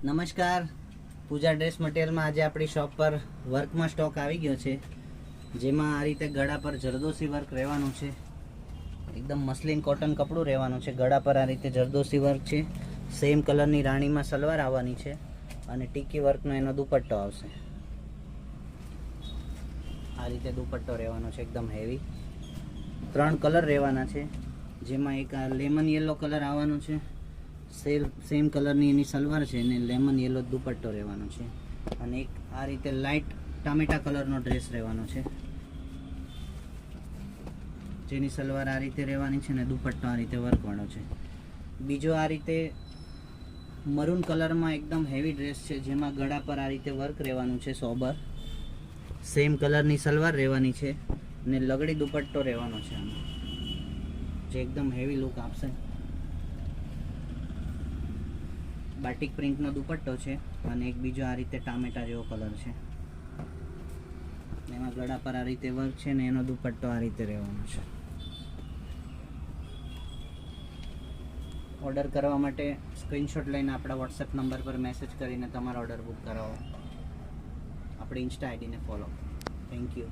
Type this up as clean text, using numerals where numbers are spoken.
નમસ્કાર, પૂજા ડ્રેસ મટીરિયલમાં આજે આપણી શોપ પર વર્કમાં સ્ટોક આવી ગયો છે, જેમાં આ રીતે ગળા પર જરદોશી વર્ક રહેવાનું છે. એકદમ મસલિન કોટન કપડું રહેવાનું છે. ગળા પર આ રીતે જરદોશી વર્ક છે. સેમ કલરની રાણીમાં સલવાર આવવાની છે અને ટીકી વર્કનો એનો દુપટ્ટો આવશે. આ રીતે દુપટ્ટો રહેવાનો છે, એકદમ હેવી. 3 કલર રહેવાના છે, જેમાં એક આ લેમન યેલો કલર આવવાનો છે. સેમ કલરની એની સલવાર છે અને લેમન યેલો દુપટ્ટો રહેવાનો છે. અને એક આ રીતે લાઇટ ટામેટા કલરનો ડ્રેસ રહેવાનો છે, જેની સલવાર આ રીતે રહેવાની છે અને દુપટ્ટો આ રીતે વર્કવાળો છે. બીજો આ રીતે મરૂન કલરમાં એકદમ હેવી ડ્રેસ છે, જેમાં ગળા પર આ રીતે વર્ક રહેવાનું છે સોબર. સેમ કલરની સલવાર રહેવાની છે અને લગડી દુપટ્ટો રહેવાનો છે આમાં, જે એકદમ હેવી લુક આપશે. બાટિક પ્રિન્ટનો દુપટ્ટો છે અને એક બીજો આ રીતે ટામેટા જેવો કલર છે. એમાં ગળા પર આ રીતે વર્ક છે ને એનો દુપટ્ટો આ રીતે રહેવાનો છે. ઓર્ડર કરવા માટે સ્ક્રીનશોટ લઈને આપણા વોટ્સએપ નંબર પર મેસેજ કરીને તમારો ઓર્ડર બુક કરાવો. આપણી ઇન્સ્ટા આઈડીને ફોલો. Thank you.